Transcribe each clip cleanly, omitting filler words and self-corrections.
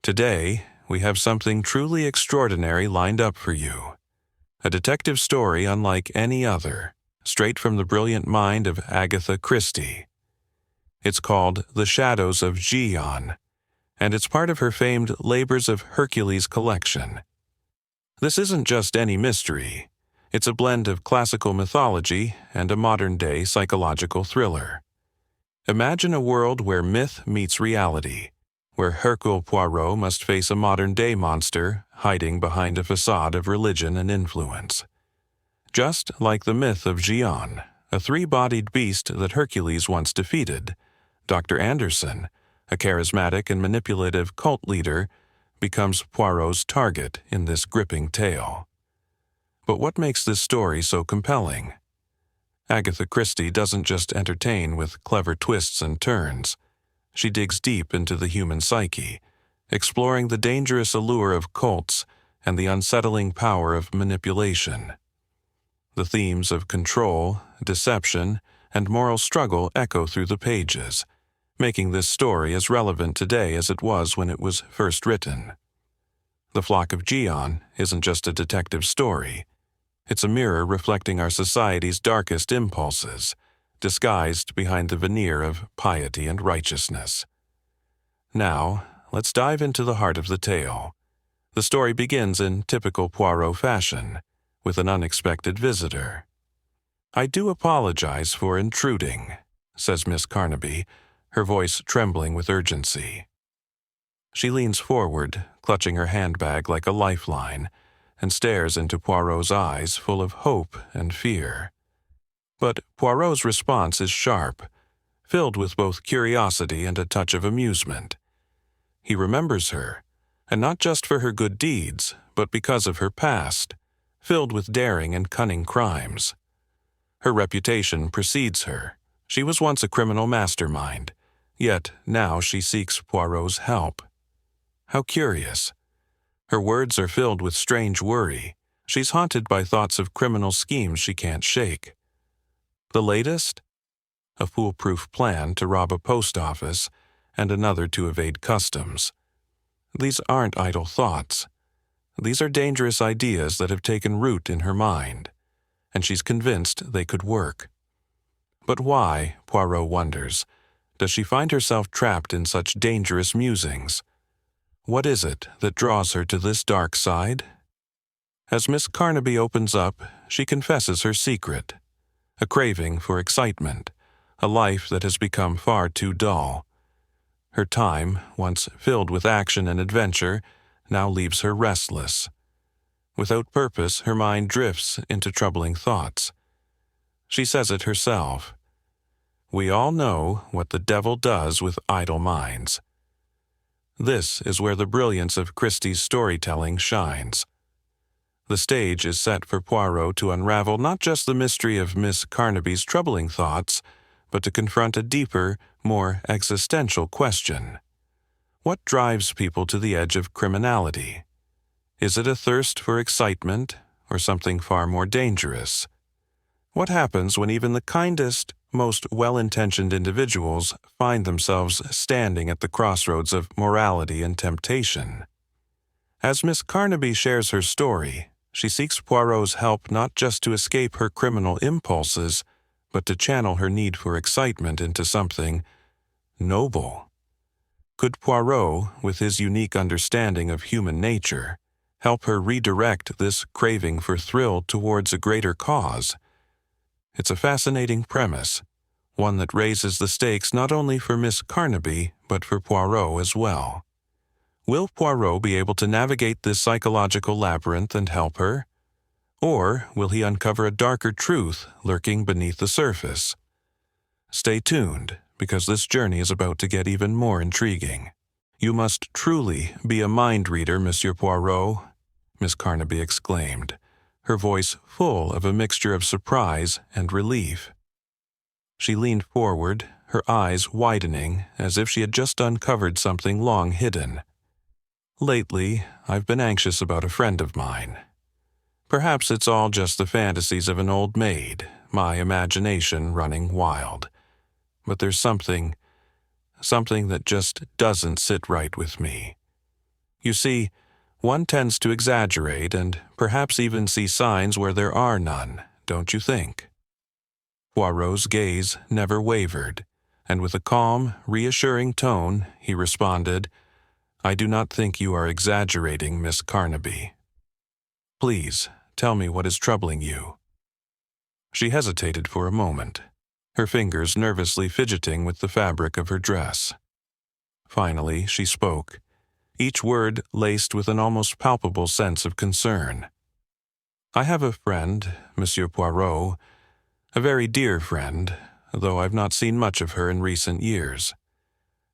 Today, we have something truly extraordinary lined up for you. A detective story unlike any other, straight from the brilliant mind of Agatha Christie. It's called The Shadows of Gion, and it's part of her famed Labors of Hercules collection. This isn't just any mystery. It's a blend of classical mythology and a modern-day psychological thriller. Imagine a world where myth meets reality, where Hercule Poirot must face a modern-day monster hiding behind a facade of religion and influence. Just like the myth of Gion, a three-bodied beast that Hercules once defeated, Dr. Anderson, a charismatic and manipulative cult leader, becomes Poirot's target in this gripping tale. But what makes this story so compelling? Agatha Christie doesn't just entertain with clever twists and turns. She digs deep into the human psyche, exploring the dangerous allure of cults and the unsettling power of manipulation. The themes of control, deception, and moral struggle echo through the pages, making this story as relevant today as it was when it was first written. The Flock of Gion isn't just a detective story. It's a mirror reflecting our society's darkest impulses, disguised behind the veneer of piety and righteousness. Now, let's dive into the heart of the tale. The story begins in typical Poirot fashion, with an unexpected visitor. "I do apologize for intruding," says Miss Carnaby, her voice trembling with urgency. She leans forward, clutching her handbag like a lifeline, and stares into Poirot's eyes full of hope and fear. But Poirot's response is sharp, filled with both curiosity and a touch of amusement. He remembers her, and not just for her good deeds, but because of her past, filled with daring and cunning crimes. Her reputation precedes her. She was once a criminal mastermind, yet now she seeks Poirot's help. How curious. Her words are filled with strange worry. She's haunted by thoughts of criminal schemes she can't shake. The latest? A foolproof plan to rob a post office and another to evade customs. These aren't idle thoughts. These are dangerous ideas that have taken root in her mind, and she's convinced they could work. But why, Poirot wonders, does she find herself trapped in such dangerous musings? What is it that draws her to this dark side? As Miss Carnaby opens up, she confesses her secret. A craving for excitement, a life that has become far too dull. Her time, once filled with action and adventure, now leaves her restless. Without purpose, her mind drifts into troubling thoughts. She says it herself. We all know what the devil does with idle minds. This is where the brilliance of Christie's storytelling shines. The stage is set for Poirot to unravel not just the mystery of Miss Carnaby's troubling thoughts, but to confront a deeper, more existential question. What drives people to the edge of criminality? Is it a thirst for excitement, or something far more dangerous? What happens when even the kindest, most well-intentioned individuals find themselves standing at the crossroads of morality and temptation? As Miss Carnaby shares her story, she seeks Poirot's help not just to escape her criminal impulses, but to channel her need for excitement into something noble. Could Poirot, with his unique understanding of human nature, help her redirect this craving for thrill towards a greater cause? It's a fascinating premise, one that raises the stakes not only for Miss Carnaby, but for Poirot as well. Will Poirot be able to navigate this psychological labyrinth and help her? Or will he uncover a darker truth lurking beneath the surface? Stay tuned, because this journey is about to get even more intriguing. You must truly be a mind reader, Monsieur Poirot, Miss Carnaby exclaimed, her voice full of a mixture of surprise and relief. She leaned forward, her eyes widening as if she had just uncovered something long hidden. Lately, I've been anxious about a friend of mine. Perhaps it's all just the fantasies of an old maid, my imagination running wild. But there's something that just doesn't sit right with me. You see, one tends to exaggerate and perhaps even see signs where there are none, don't you think? Poirot's gaze never wavered, and with a calm, reassuring tone, he responded, "I do not think you are exaggerating, Miss Carnaby. Please, tell me what is troubling you." She hesitated for a moment, her fingers nervously fidgeting with the fabric of her dress. Finally, she spoke, each word laced with an almost palpable sense of concern. "I have a friend, Monsieur Poirot, a very dear friend, though I've not seen much of her in recent years.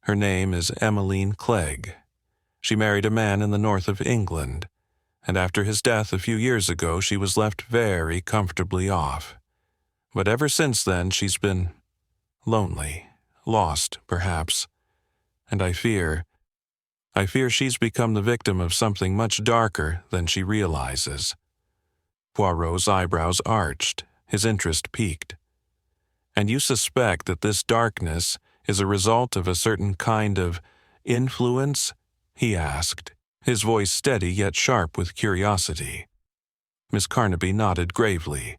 Her name is Emmeline Clegg. She married a man in the north of England, and after his death a few years ago she was left very comfortably off. But ever since then she's been lonely, lost, perhaps, and I fear she's become the victim of something much darker than she realizes." Poirot's eyebrows arched, his interest piqued. "And you suspect that this darkness is a result of a certain kind of influence?" he asked, his voice steady yet sharp with curiosity. Miss Carnaby nodded gravely.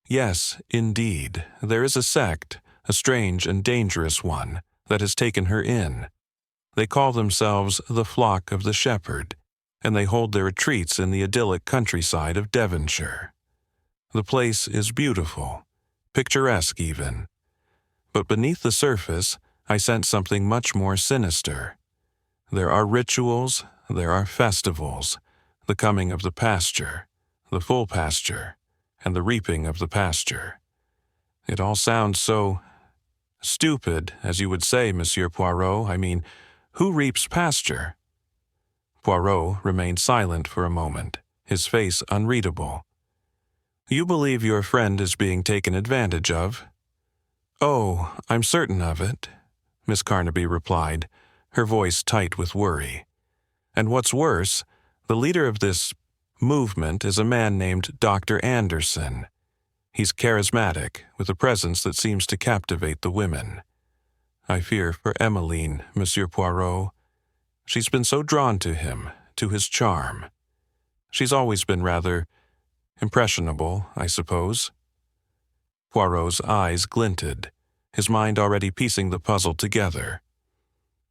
"Yes, indeed, there is a sect, a strange and dangerous one, that has taken her in. They call themselves the Flock of the Shepherd, and they hold their retreats in the idyllic countryside of Devonshire. The place is beautiful, picturesque even. But beneath the surface, I sense something much more sinister. There are rituals, there are festivals, the coming of the pasture, the full pasture, and the reaping of the pasture. It all sounds so stupid, as you would say, Monsieur Poirot. I mean, who reaps pasture?" Poirot remained silent for a moment, his face unreadable. "You believe your friend is being taken advantage of?" "Oh, I'm certain of it," Miss Carnaby replied, her voice tight with worry. "And what's worse, the leader of this movement is a man named Dr. Anderson. He's charismatic, with a presence that seems to captivate the women. I fear for Emmeline, Monsieur Poirot. She's been so drawn to him, to his charm. She's always been rather impressionable, I suppose." Poirot's eyes glinted, his mind already piecing the puzzle together.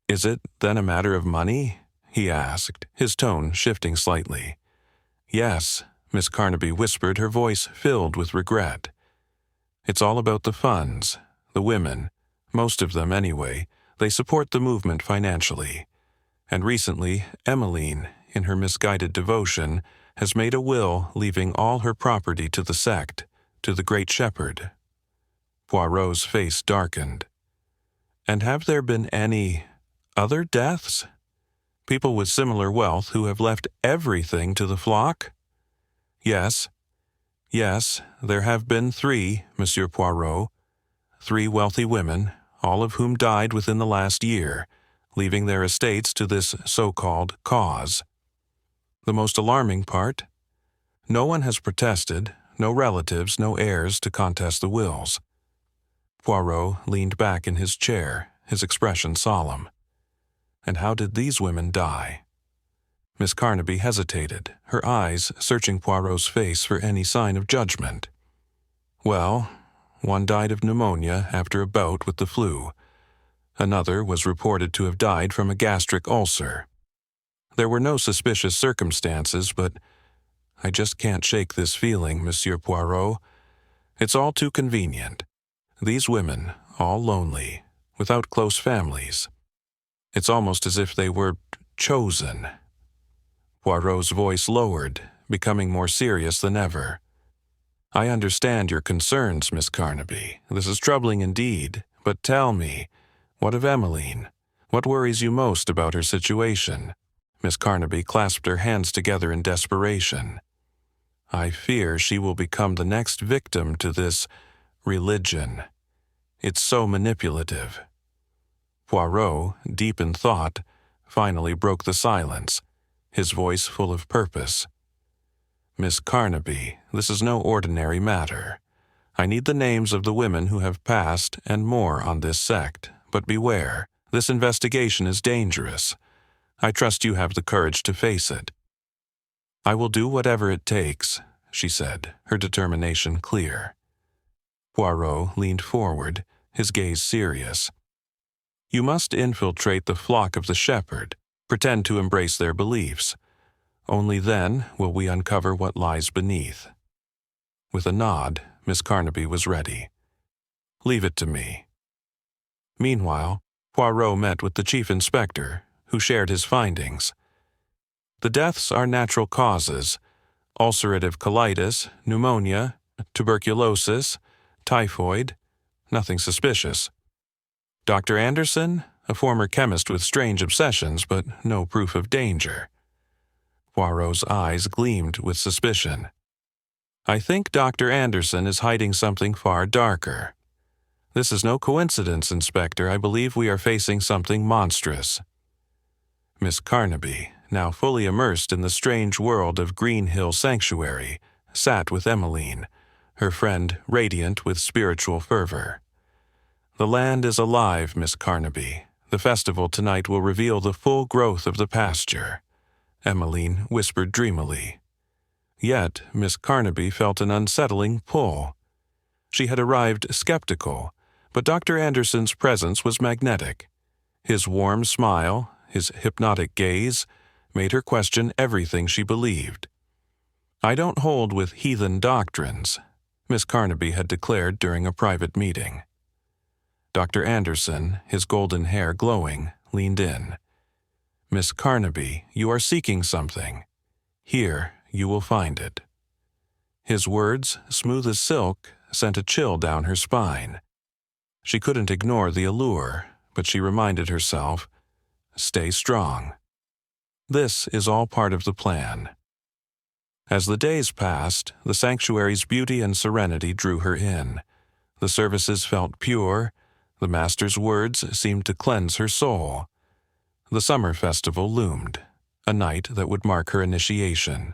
"Is it, then, a matter of money?" he asked, his tone shifting slightly. "Yes," Miss Carnaby whispered, her voice filled with regret. "It's all about the funds. The women, most of them anyway, they support the movement financially. And recently, Emmeline, in her misguided devotion, has made a will leaving all her property to the sect, to the Great Shepherd." Poirot's face darkened. "And have there been any other deaths? People with similar wealth who have left everything to the flock?" Yes, there have been 3, Monsieur Poirot. 3 wealthy women, all of whom died within the last year, leaving their estates to this so-called cause. The most alarming part? No one has protested, no relatives, no heirs to contest the wills." Poirot leaned back in his chair, his expression solemn. "And how did these women die?" Miss Carnaby hesitated, her eyes searching Poirot's face for any sign of judgment. "Well, one died of pneumonia after a bout with the flu. Another was reported to have died from a gastric ulcer. There were no suspicious circumstances, but I just can't shake this feeling, Monsieur Poirot. It's all too convenient. These women, all lonely, without close families. It's almost as if they were chosen." Poirot's voice lowered, becoming more serious than ever. "I understand your concerns, Miss Carnaby. This is troubling indeed. But tell me, what of Emmeline? What worries you most about her situation?" Miss Carnaby clasped her hands together in desperation. "I fear she will become the next victim to this religion. It's so manipulative." Poirot, deep in thought, finally broke the silence, his voice full of purpose. "Miss Carnaby, this is no ordinary matter. I need the names of the women who have passed and more on this sect, but beware, this investigation is dangerous. I trust you have the courage to face it." "I will do whatever it takes," she said, her determination clear. Poirot leaned forward, his gaze serious. "You must infiltrate the flock of the shepherd, pretend to embrace their beliefs. Only then will we uncover what lies beneath." With a nod, Miss Carnaby was ready. "Leave it to me." Meanwhile, Poirot met with the chief inspector, who shared his findings. The deaths are natural causes: ulcerative colitis, pneumonia, tuberculosis, typhoid, nothing suspicious. Dr. Anderson, a former chemist with strange obsessions, but no proof of danger. Poirot's eyes gleamed with suspicion. "I think Dr. Anderson is hiding something far darker. This is no coincidence, Inspector. I believe we are facing something monstrous." Miss Carnaby, now fully immersed in the strange world of Green Hill Sanctuary, sat with Emmeline, her friend radiant with spiritual fervor. "The land is alive, Miss Carnaby. The festival tonight will reveal the full growth of the pasture," Emmeline whispered dreamily. Yet Miss Carnaby felt an unsettling pull. She had arrived skeptical, but Dr. Anderson's presence was magnetic. His warm smile, his hypnotic gaze, made her question everything she believed. "I don't hold with heathen doctrines," Miss Carnaby had declared during a private meeting. Dr. Anderson, his golden hair glowing, leaned in. "Miss Carnaby, you are seeking something. Here you will find it." His words, smooth as silk, sent a chill down her spine. She couldn't ignore the allure, but she reminded herself, "Stay strong. This is all part of the plan." As the days passed, the sanctuary's beauty and serenity drew her in. The services felt pure. The master's words seemed to cleanse her soul. The summer festival loomed, a night that would mark her initiation.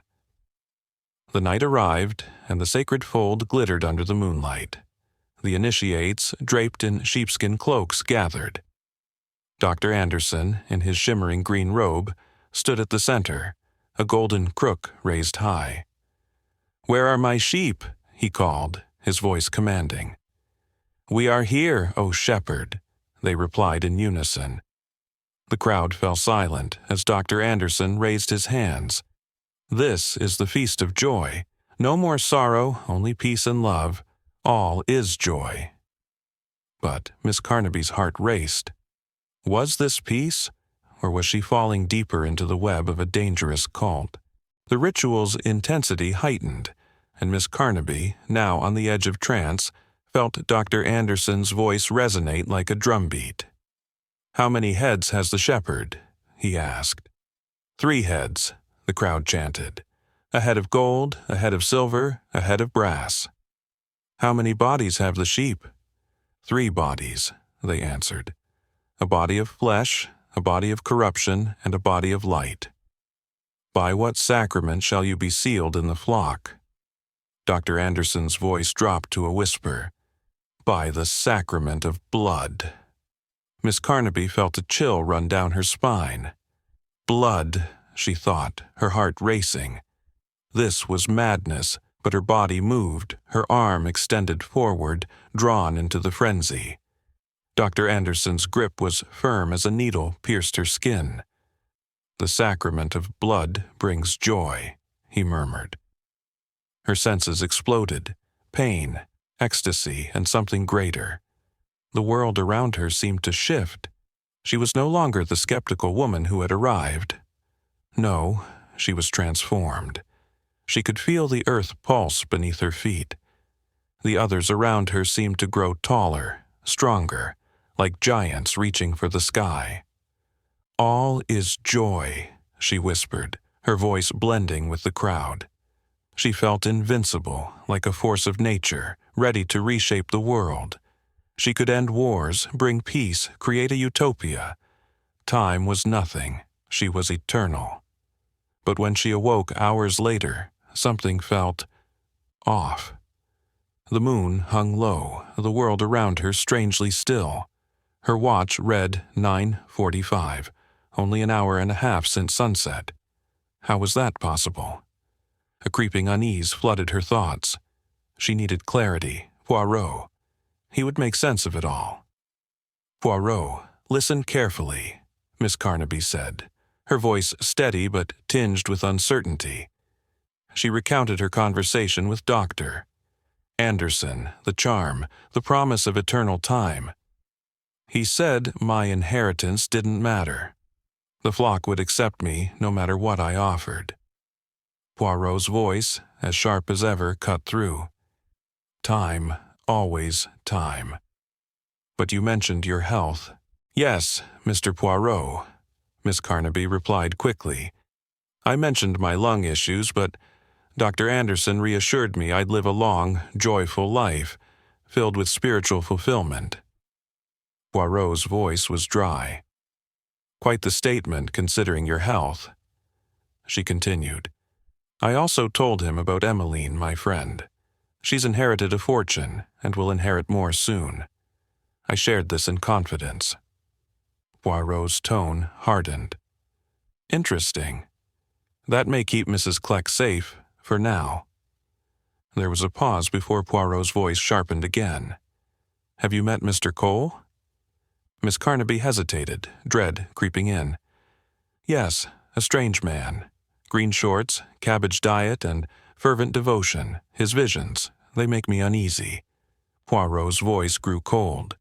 The night arrived, and the sacred fold glittered under the moonlight. The initiates, draped in sheepskin cloaks, gathered. Dr. Anderson, in his shimmering green robe, stood at the center, a golden crook raised high. "Where are my sheep?" he called, his voice commanding. "We are here, O shepherd," they replied in unison. The crowd fell silent as Dr. Anderson raised his hands. "This is the feast of joy. No more sorrow, only peace and love. All is joy." But Miss Carnaby's heart raced. Was this peace, or was she falling deeper into the web of a dangerous cult? The ritual's intensity heightened, and Miss Carnaby, now on the edge of trance, felt Dr. Anderson's voice resonate like a drumbeat. "How many heads has the shepherd?" he asked. "3 heads," the crowd chanted. "A head of gold, a head of silver, a head of brass." "How many bodies have the sheep?" "3 bodies," they answered. "A body of flesh, a body of corruption, and a body of light." "By what sacrament shall you be sealed in the flock?" Dr. Anderson's voice dropped to a whisper. "By the sacrament of blood." Miss Carnaby felt a chill run down her spine. Blood, she thought, her heart racing. This was madness, but her body moved, her arm extended forward, drawn into the frenzy. Dr. Anderson's grip was firm as a needle pierced her skin. "The sacrament of blood brings joy," he murmured. Her senses exploded: pain, ecstasy, and something greater. The world around her seemed to shift. She was no longer the skeptical woman who had arrived. No, she was transformed. She could feel the earth pulse beneath her feet. The others around her seemed to grow taller, stronger, like giants reaching for the sky. "All is joy," she whispered, her voice blending with the crowd. She felt invincible, like a force of nature, ready to reshape the world. She could end wars, bring peace, create a utopia. Time was nothing. She was eternal. But when she awoke hours later, something felt off. The moon hung low, the world around her strangely still. Her watch read 9:45, Only an hour and a half since sunset. How was that possible? A creeping unease flooded her thoughts. She needed clarity. Poirot. He would make sense of it all. "Poirot, listen carefully," Miss Carnaby said, her voice steady but tinged with uncertainty. She recounted her conversation with Dr. Anderson, the charm, the promise of eternal time. He said my inheritance didn't matter. The flock would accept me no matter what I offered. Poirot's voice, as sharp as ever, cut through. Time, always time. But you mentioned your health. Yes, Mr. Poirot, Miss Carnaby replied quickly. I mentioned my lung issues, but Dr. Anderson reassured me I'd live a long, joyful life, filled with spiritual fulfillment. Poirot's voice was dry. Quite the statement, considering your health. She continued. I also told him about Emmeline, my friend. She's inherited a fortune and will inherit more soon. I shared this in confidence. Poirot's tone hardened. Interesting. That may keep Mrs. Kleck safe, for now. There was a pause before Poirot's voice sharpened again. Have you met Mr. Cole? Miss Carnaby hesitated, dread creeping in. Yes, a strange man. Green shorts, cabbage diet, and fervent devotion. His visions, they make me uneasy. Poirot's voice grew cold.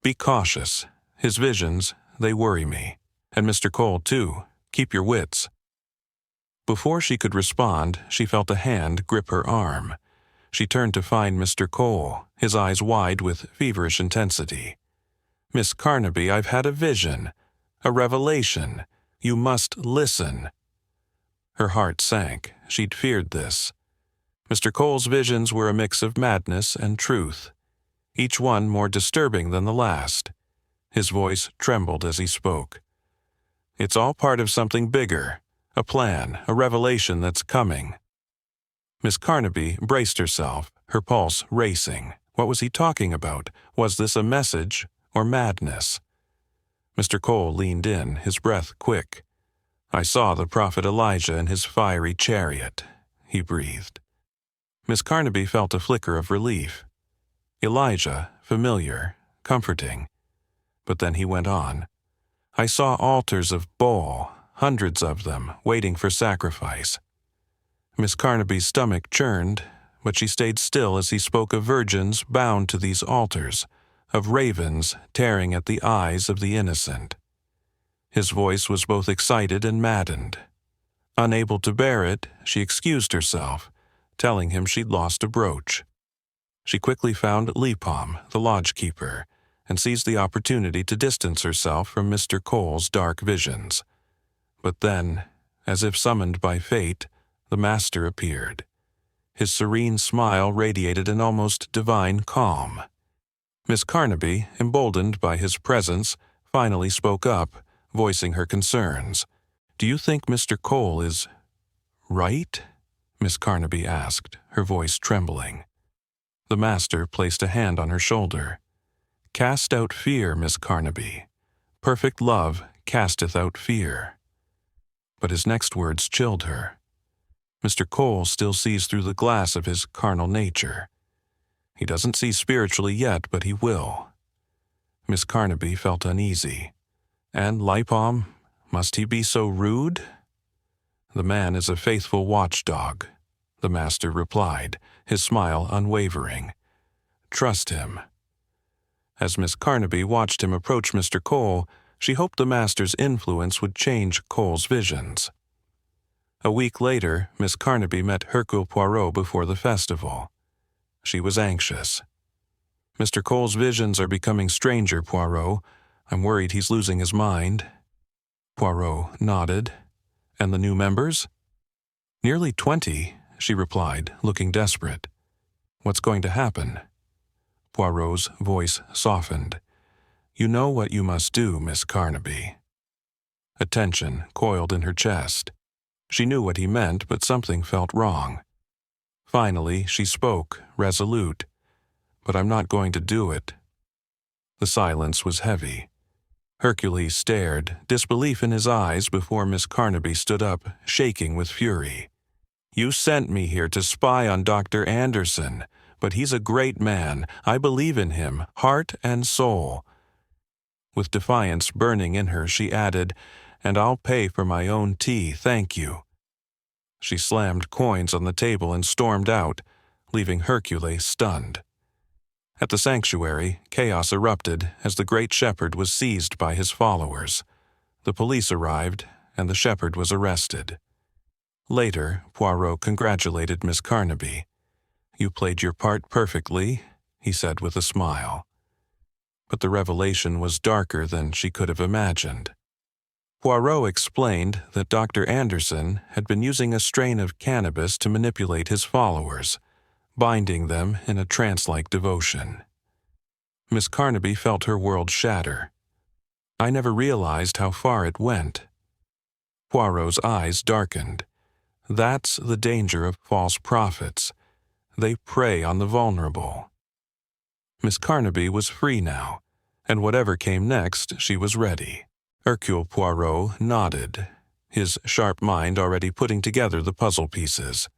Be cautious. His visions, they worry me. And Mr. Cole, too. Keep your wits. Before she could respond, she felt a hand grip her arm. She turned to find Mr. Cole, his eyes wide with feverish intensity. Miss Carnaby, I've had a vision. A revelation. You must listen. Her heart sank. She'd feared this. Mr. Cole's visions were a mix of madness and truth, each one more disturbing than the last. His voice trembled as he spoke. It's all part of something bigger, a plan, a revelation that's coming. Miss Carnaby braced herself, her pulse racing. What was he talking about? Was this a message or madness? Mr. Cole leaned in, his breath quick. I saw the prophet Elijah in his fiery chariot, he breathed. Miss Carnaby felt a flicker of relief. Elijah, familiar, comforting. But then he went on. I saw altars of Baal, hundreds of them, waiting for sacrifice. Miss Carnaby's stomach churned, but she stayed still as he spoke of virgins bound to these altars, of ravens tearing at the eyes of the innocent. His voice was both excited and maddened. Unable to bear it, she excused herself, telling him she'd lost a brooch. She quickly found Lepom, the lodge-keeper, and seized the opportunity to distance herself from Mr. Cole's dark visions. But then, as if summoned by fate, the master appeared. His serene smile radiated an almost divine calm. Miss Carnaby, emboldened by his presence, finally spoke up, voicing her concerns. Do you think Mr. Cole is right? Miss Carnaby asked, her voice trembling. The master placed a hand on her shoulder. Cast out fear, Miss Carnaby. Perfect love casteth out fear. But his next words chilled her. Mr. Cole still sees through the glass of his carnal nature. He doesn't see spiritually yet, but he will. Miss Carnaby felt uneasy. And Lepom, must he be so rude? The man is a faithful watchdog, the master replied, his smile unwavering. Trust him. As Miss Carnaby watched him approach Mr. Cole, she hoped the master's influence would change Cole's visions. A week later, Miss Carnaby met Hercule Poirot before the festival. She was anxious. Mr. Cole's visions are becoming stranger, Poirot. I'm worried he's losing his mind. Poirot nodded. And the new members? Nearly 20, she replied, looking desperate. What's going to happen? Poirot's voice softened. You know what you must do, Miss Carnaby. A tension coiled in her chest. She knew what he meant, but something felt wrong. Finally, she spoke, resolute. But I'm not going to do it. The silence was heavy. Hercules stared, disbelief in his eyes, before Miss Carnaby stood up, shaking with fury. "You sent me here to spy on Dr. Anderson, but he's a great man. I believe in him, heart and soul." With defiance burning in her, she added, "And I'll pay for my own tea, thank you." She slammed coins on the table and stormed out, leaving Hercules stunned. At the sanctuary, chaos erupted as the great shepherd was seized by his followers. The police arrived, and the shepherd was arrested. Later, Poirot congratulated Miss Carnaby. "You played your part perfectly," he said with a smile. But the revelation was darker than she could have imagined. Poirot explained that Dr. Anderson had been using a strain of cannabis to manipulate his followers, binding them in a trance-like devotion. Miss Carnaby felt her world shatter. "I never realized how far it went." Poirot's eyes darkened. "That's the danger of false prophets. They prey on the vulnerable." Miss Carnaby was free now, and whatever came next, she was ready. Hercule Poirot nodded, his sharp mind already putting together the puzzle pieces.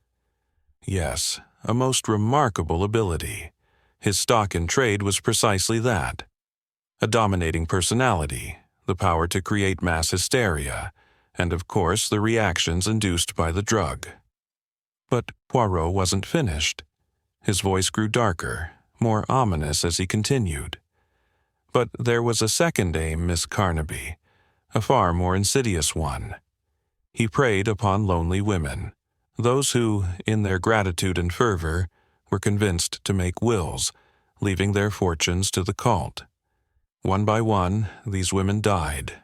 Yes, a most remarkable ability. His stock in trade was precisely that. A dominating personality, the power to create mass hysteria, and of course the reactions induced by the drug. But Poirot wasn't finished. His voice grew darker, more ominous as he continued. But there was a second aim, Miss Carnaby, a far more insidious one. He preyed upon lonely women, those who, in their gratitude and fervor, were convinced to make wills, leaving their fortunes to the cult. One by one, these women died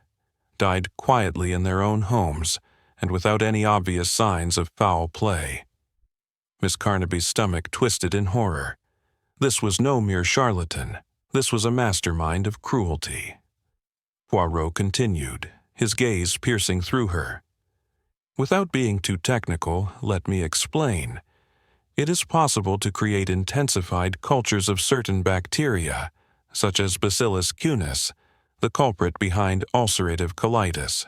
quietly in their own homes, and without any obvious signs of foul play. Miss Carnaby's stomach twisted in horror. This was no mere charlatan. This was a mastermind of cruelty. Poirot continued, his gaze piercing through her. "Without being too technical, let me explain. It is possible to create intensified cultures of certain bacteria, such as Bacillus cunis, the culprit behind ulcerative colitis.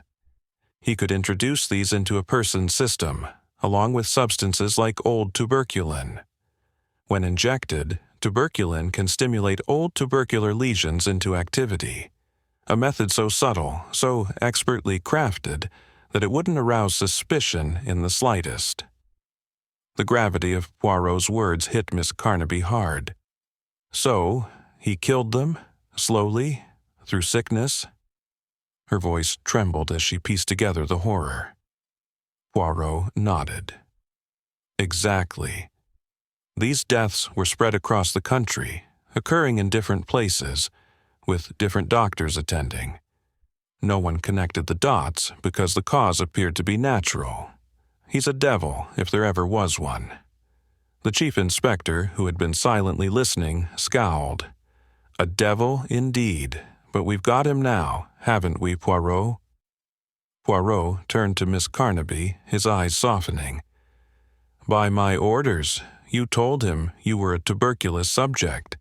He could introduce these into a person's system, along with substances like old tuberculin. When injected, tuberculin can stimulate old tubercular lesions into activity, a method so subtle, so expertly crafted, that it wouldn't arouse suspicion in the slightest." The gravity of Poirot's words hit Miss Carnaby hard. "So, he killed them, slowly, through sickness?" Her voice trembled as she pieced together the horror. Poirot nodded. "Exactly. These deaths were spread across the country, occurring in different places, with different doctors attending. No one connected the dots because the cause appeared to be natural. He's a devil, if there ever was one." The chief inspector, who had been silently listening, scowled. "A devil, indeed, but we've got him now, haven't we, Poirot?" Poirot turned to Miss Carnaby, his eyes softening. "By my orders, you told him you were a tuberculous subject.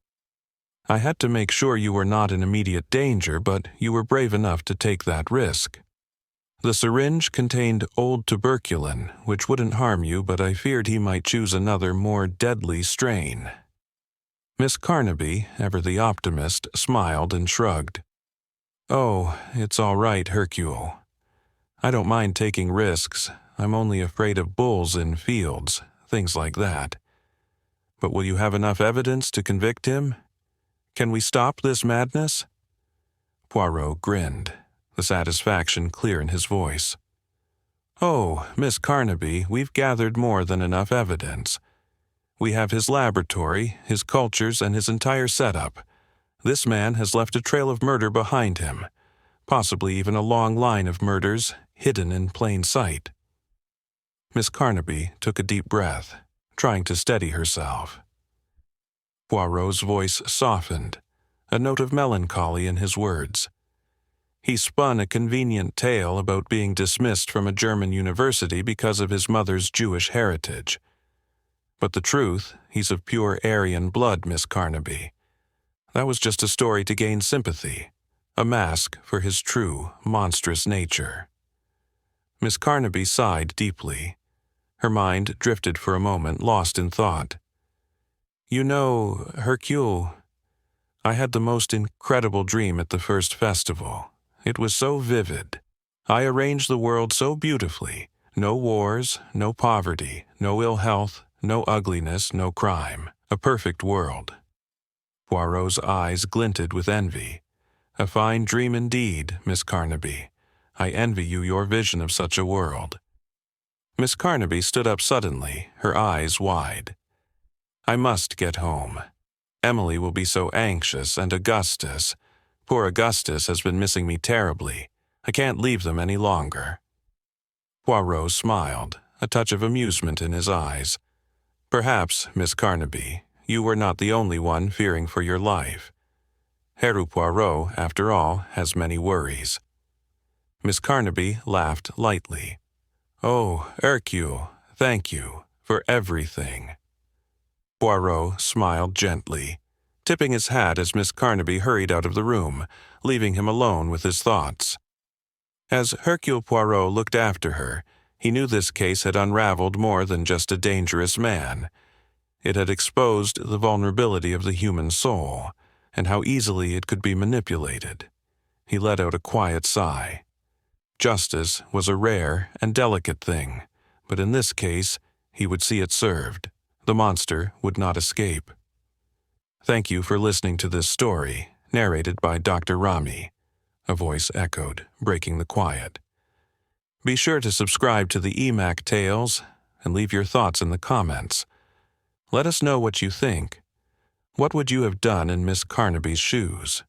I had to make sure you were not in immediate danger, but you were brave enough to take that risk. The syringe contained old tuberculin, which wouldn't harm you, but I feared he might choose another, more deadly strain." Miss Carnaby, ever the optimist, smiled and shrugged. "Oh, it's all right, Hercule. I don't mind taking risks. I'm only afraid of bulls in fields, things like that. But will you have enough evidence to convict him? Can we stop this madness?" Poirot grinned, the satisfaction clear in his voice. "Oh, Miss Carnaby, we've gathered more than enough evidence. We have his laboratory, his cultures, and his entire setup. This man has left a trail of murder behind him, possibly even a long line of murders hidden in plain sight." Miss Carnaby took a deep breath, trying to steady herself. Poirot's voice softened, a note of melancholy in his words. He spun a convenient tale about being dismissed from a German university because of his mother's Jewish heritage. But the truth, he's of pure Aryan blood, Miss Carnaby. That was just a story to gain sympathy, a mask for his true, monstrous nature. Miss Carnaby sighed deeply. Her mind drifted for a moment, lost in thought. You know, Hercule, I had the most incredible dream at the first festival. It was so vivid. I arranged the world so beautifully. No wars, no poverty, no ill health, no ugliness, no crime. A perfect world. Poirot's eyes glinted with envy. A fine dream indeed, Miss Carnaby. I envy you your vision of such a world. Miss Carnaby stood up suddenly, her eyes wide. I must get home. Emily will be so anxious, and Augustus. Poor Augustus has been missing me terribly. I can't leave them any longer. Poirot smiled, a touch of amusement in his eyes. Perhaps, Miss Carnaby, you were not the only one fearing for your life. Hercule Poirot, after all, has many worries. Miss Carnaby laughed lightly. Oh, Hercule, thank you for everything. Poirot smiled gently, tipping his hat as Miss Carnaby hurried out of the room, leaving him alone with his thoughts. As Hercule Poirot looked after her, he knew this case had unraveled more than just a dangerous man. It had exposed the vulnerability of the human soul, and how easily it could be manipulated. He let out a quiet sigh. Justice was a rare and delicate thing, but in this case, he would see it served. The monster would not escape. Thank you for listening to this story, narrated by Dr. Rami. A voice echoed, breaking the quiet. Be sure to subscribe to the EMAC Tales and leave your thoughts in the comments. Let us know what you think. What would you have done in Miss Carnaby's shoes?